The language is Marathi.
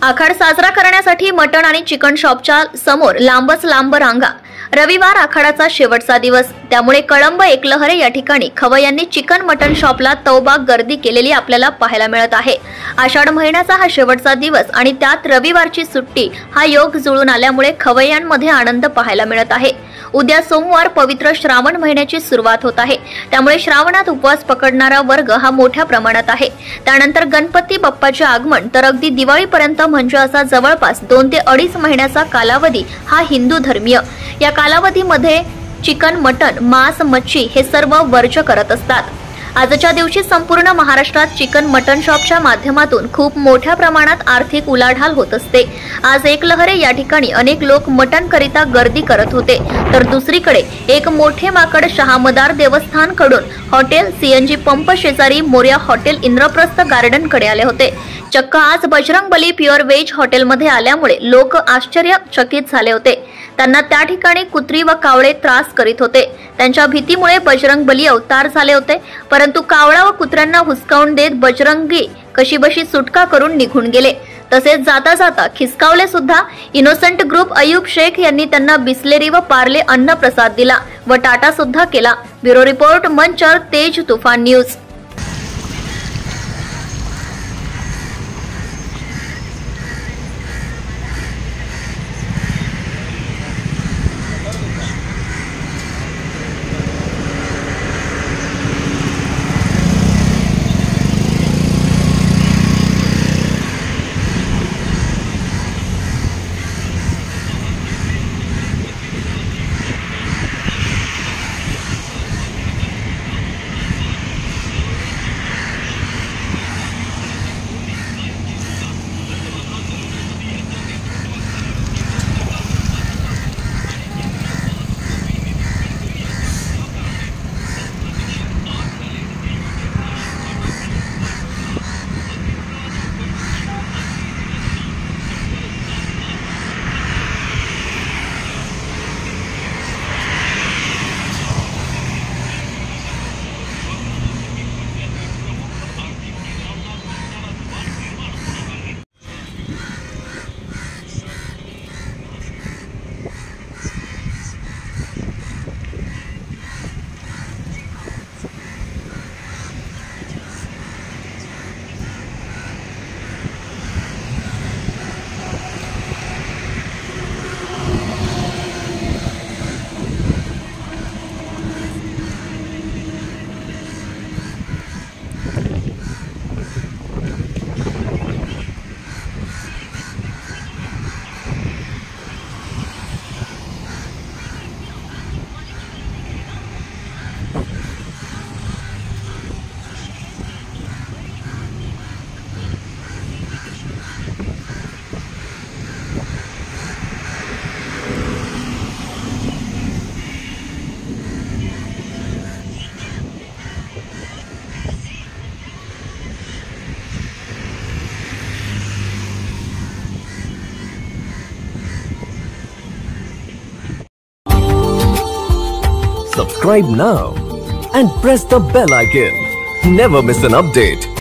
आखाड साजरा करण्यासाठी मटण आणि चिकन शॉपच्या समोर लांबच लांब रांगा। रविवार आखाडाचा शेवटचा दिवस, त्यामुळे कळंब एकलहरे या ठिकाणी खवय्यांनी चिकन मटण शॉपला तौबाग गर्दी केलेली आपल्याला पाहायला मिळत आहे। आषाढ महिन्याचा हा शेवटचा दिवस आणि त्यात रविवारची सुट्टी हा योग जुळून आल्यामुळे खवय्यांमध्ये आनंद पाहायला मिळत आहे। उद्या सोमवार पवित्र श्रावण महिन्याची सुरुवात होत आहे, त्यामुळे श्रावणात उपवास पकडणारा वर्ग हा मोठ्या प्रमाणात आहे। त्यानंतर गणपती बाप्पाचे आगमन तर अगदी दिवाळीपर्यंत म्हणजे असा जवळपास 2 ते 2.5 महिन्याचा कालावधी हा हिंदू धर्मीय। या कालावधीमध्ये चिकन, मटण, मांस, मच्छी हे सर्व वर्ज करत असतात। आजच्या दिवशी संपूर्ण महाराष्ट्रात चिकन मटण शॉपच्या माध्यमातून खूप मोठ्या प्रमाणात आर्थिक उलाढाल होत असते। आज एकलहरे या ठिकाणी अनेक लोक मटण करिता गर्दी करत होते, तर दुसरीकडे एक मोठे माकड शहामदार देवस्थान कडून हॉटेल सीएनजी पंप शेजारी मोर्या हॉटेल इंद्रप्रस्थ गार्डन कडे आले होते। चक्क आज बजरंगबली प्युअर व्हेज हॉटेलमध्ये आल्यामुळे लोक आश्चर्यचकित झाले होते। त्यांना त्या ठिकाणी कुत्री व कावळे त्रास करीत होते। त्यांच्या भीतीमुळे बजरंगबली अवतार झाले होते, परंतु कावळा व कुत्र्यांना हुसकावून देत बजरंगी कशीबशी सुटका करून निघून गेले। तसेच जाता जाता खिसकावले सुद्धा। इनोसेंट ग्रुप अयूब शेख यांनी त्यांना बिस्लेरी व पार्ले अन्न प्रसाद दिला व टाटा सुद्धा केला। ब्युरो रिपोर्ट, मंचर, तेज तुफान news. Subscribe now and press the bell icon. Never miss an update.